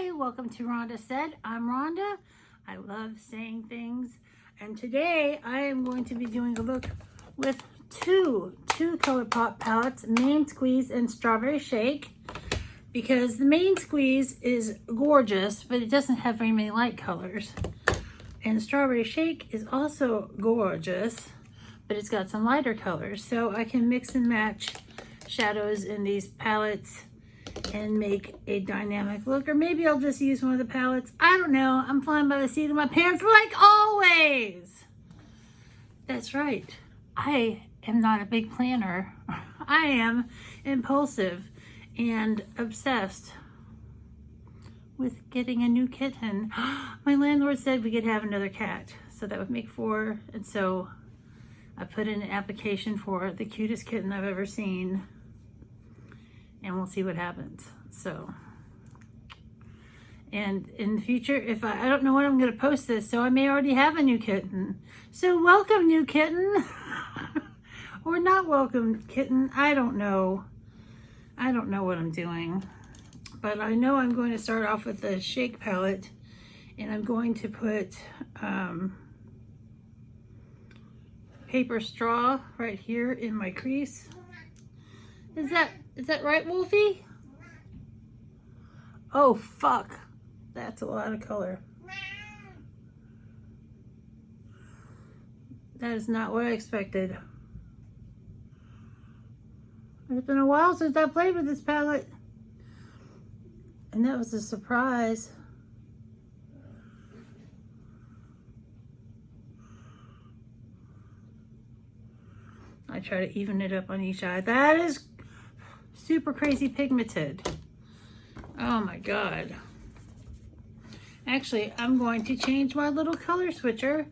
Hi, welcome to Rhonda Said. I'm Rhonda. I love saying things. And today I am going to be doing a look with two ColourPop palettes, Main Squeeze and Strawberry Shake. Because the Main Squeeze is gorgeous, but it doesn't have very many light colors. And Strawberry Shake is also gorgeous, but it's got some lighter colors. So I can mix and match shadows in these palettes and make a dynamic look. Or maybe I'll just use one of the palettes. I don't know. I'm flying by the seat of my pants like always. That's right. I am not a big planner. I am impulsive and obsessed with getting a new kitten. My landlord said we could have another cat, so that would make 4. And so I put in an application for the cutest kitten I've ever seen, and we'll see what happens. So, and in the future, if I don't know when I'm going to post this, so I may already have a new kitten. So welcome, new kitten. Or not welcome, kitten. I don't know. I don't know what I'm doing. But I know I'm going to start off with the Shake palette, and I'm going to put paper straw right here in my crease. Is that right, Wolfie? Oh, fuck. That's a lot of color. That is not what I expected. It's been a while since I played with this palette. And that was a surprise. I try to even it up on each eye. That is super crazy pigmented. Oh my God. Actually, I'm going to change my little color switcher.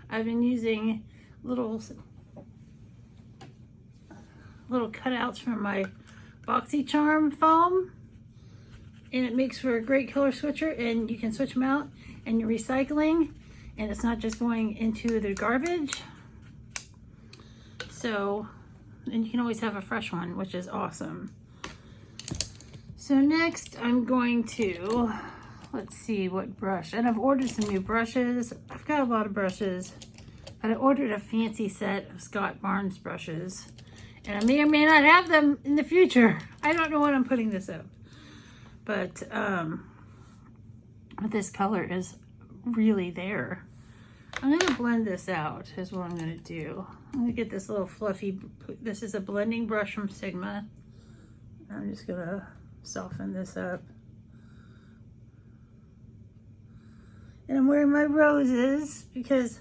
I've been using little cutouts from my BoxyCharm foam, and it makes for a great color switcher, and you can switch them out and you're recycling, and it's not just going into the garbage. So, and you can always have a fresh one, which is awesome. So next I'm going to, let's see what brush, and I've ordered some new brushes. I've got a lot of brushes, but I ordered a fancy set of Scott Barnes brushes, and I may or may not have them in the future. I don't know when I'm putting this up, but this color is really there. I'm going to blend this out is what I'm going to do. I'm going to get this little fluffy, this is a blending brush from Sigma. I'm just going to soften this up. And I'm wearing my roses because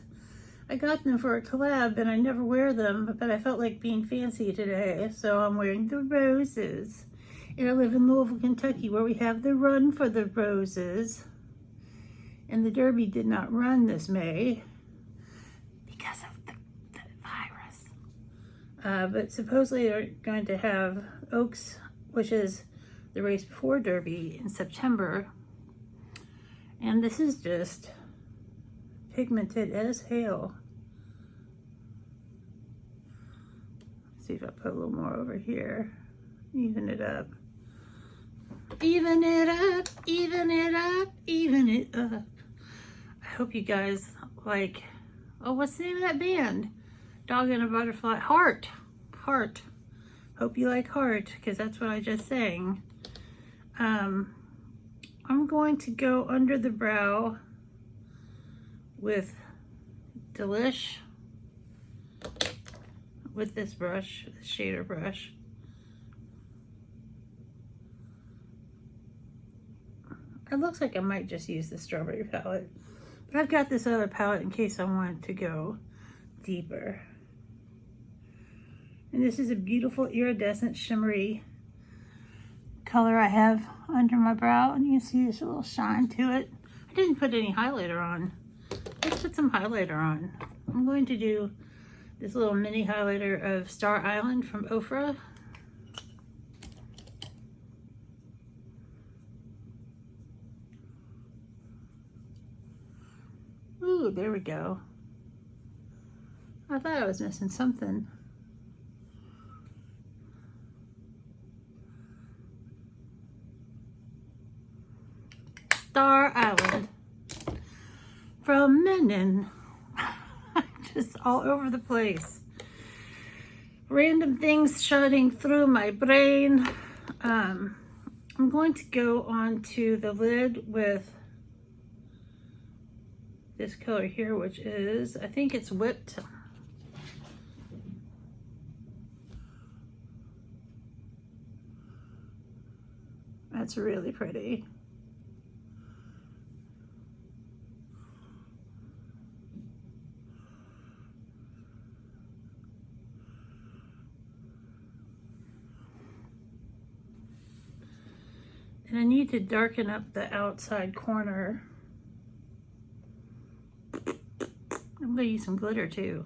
I got them for a collab and I never wear them, but I felt like being fancy today, so I'm wearing the roses. And I live in Louisville, Kentucky, where we have the Run for the Roses. And the Derby did not run this May because of the virus. But supposedly they're going to have Oaks, which is the race before Derby, in September. And this is just pigmented as hell. Let's see if I put a little more over here. Even it up. Even it up, even it up, even it up. I hope you guys like, oh, what's the name of that band? Dog and a Butterfly. Heart. Heart. Hope you like Heart, because that's what I just sang. I'm going to go under the brow with Delish, with this brush, this shader brush. It looks like I might just use the strawberry palette, but I've got this other palette in case I want to go deeper. And this is a beautiful iridescent shimmery color I have under my brow, and you can see this little shine to it. I didn't put any highlighter on. Let's put some highlighter on. I'm going to do this little mini highlighter of Star Island from Ofra. Ooh, there we go. I thought I was missing something. Star Island from Menon. Just all over the place. Random things shooting through my brain. I'm going to go on to the lid with this color here, which is, I think it's Whipped. That's really pretty. And I need to darken up the outside corner. I'm gonna use some glitter too.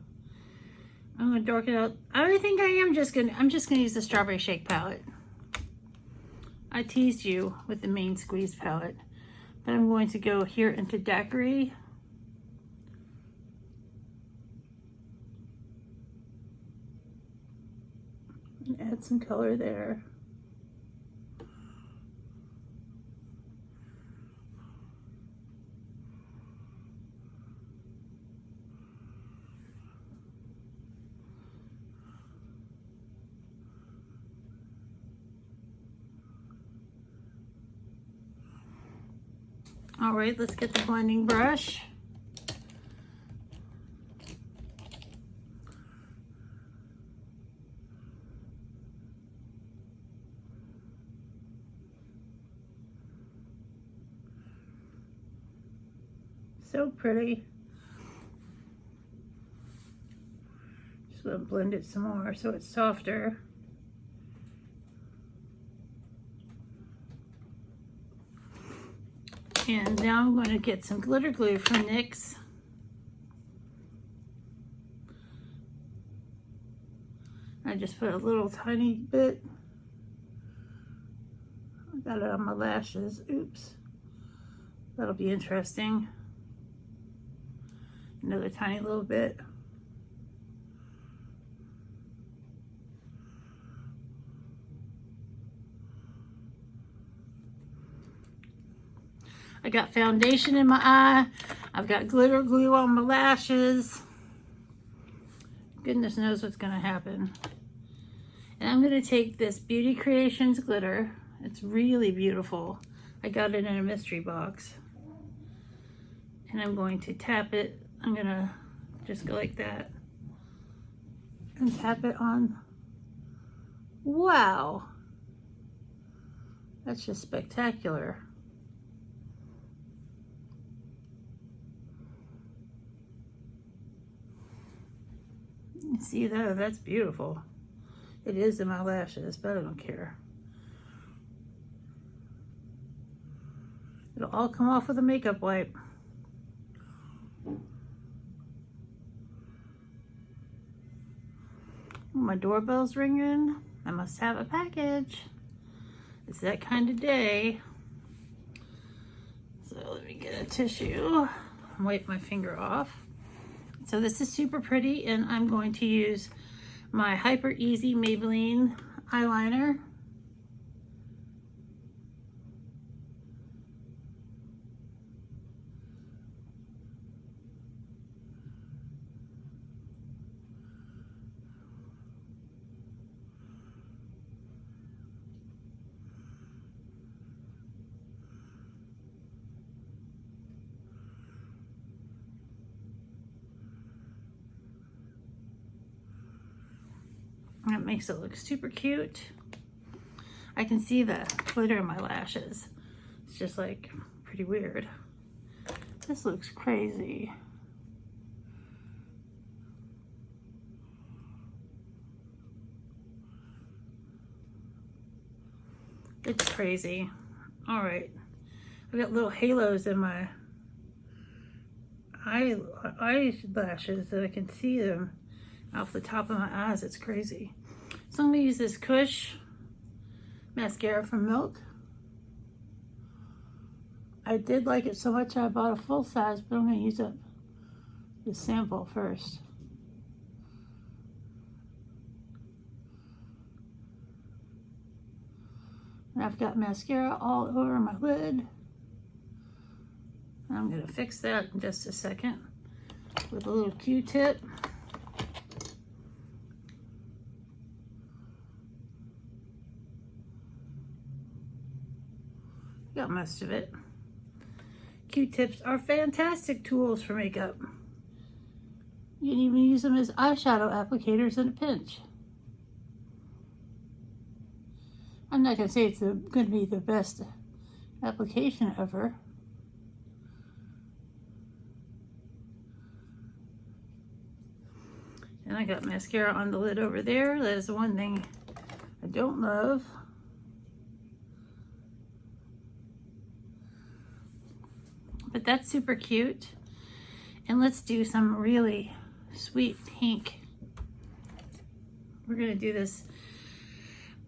I'm gonna darken out. I think I'm just gonna use the Strawberry Shake palette. I teased you with the main squeeze palette, but I'm going to go here into Daiquiri. And add some color there. All right, let's get the blending brush. So pretty. Just gonna blend it some more so it's softer. And now I'm going to get some glitter glue from NYX. I just put a little tiny bit. I got it on my lashes. Oops. That'll be interesting. Another tiny little bit. I got foundation in my eye. I've got glitter glue on my lashes. Goodness knows what's gonna happen. And I'm gonna take this Beauty Creations glitter. It's really beautiful. I got it in a mystery box. And I'm going to tap it. I'm gonna just go like that. And tap it on. Wow. That's just spectacular. See that? That's beautiful. It is in my lashes, but I don't care. It'll all come off with a makeup wipe. My doorbell's ringing. I must have a package. It's that kind of day. So let me get a tissue and wipe my finger off. So this is super pretty, and I'm going to use my Hyper Easy Maybelline eyeliner. That makes it look super cute. I can see the glitter in my lashes. It's just like pretty weird. This looks crazy. It's crazy. All right. I've got little halos in my eyelashes that I can see them off the top of my eyes. It's crazy. So I'm gonna use this Kush mascara from Milk. I did like it so much I bought a full size, but I'm gonna use up the sample first. And I've got mascara all over my lid. I'm going to fix that in just a second with a little Q-tip. Got most of it. Q-tips are fantastic tools for makeup. You can even use them as eyeshadow applicators in a pinch. I'm not going to say it's going to be the best application ever. And I got mascara on the lid over there. That is the one thing I don't love. But that's super cute. And let's do some really sweet pink. We're gonna do this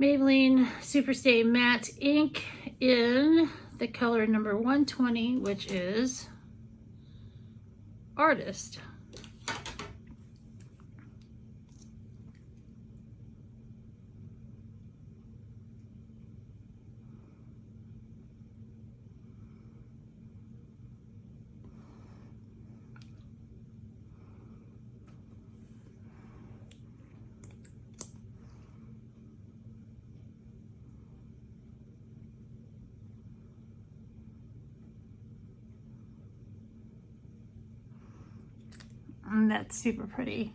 Maybelline Superstay Matte Ink in the color number 120, which is Artist. And that's super pretty.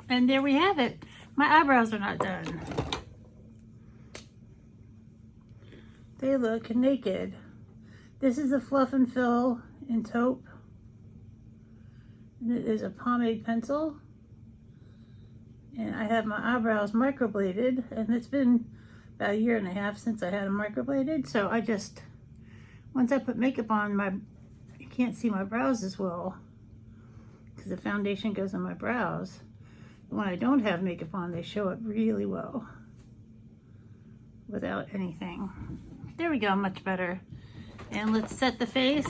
And there we have it. My eyebrows are not done. They look naked. This is a Fluff and Fill in taupe. And it is a pomade pencil. And I have my eyebrows microbladed, and it's been about 1.5 years since I had them microbladed. So I just, once I put makeup on, you can't see my brows as well because the foundation goes on my brows. When I don't have makeup on, they show up really well without anything. There we go, much better. And let's set the face.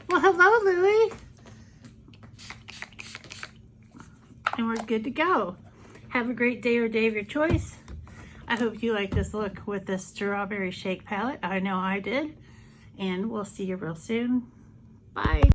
Well, hello, Louie. And we're good to go. Have a great day or day of your choice. I hope you like this look with the Strawberry Shake palette. I know I did. And we'll see you real soon. Bye.